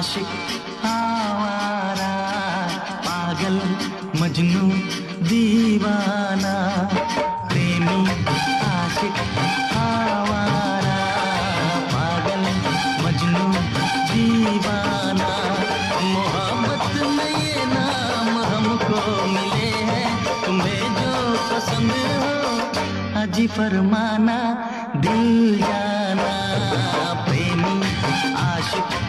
आशिक आवारा, पागल मजनू दीवाना, प्रेमी आशिक आवारा, पागल मजनू दीवाना। मोहब्बत में ये नाम हमको मिले हैं, तुम्हें जो पसंद हो हाजी फरमाना, दिल जाना। प्रेमी आशिक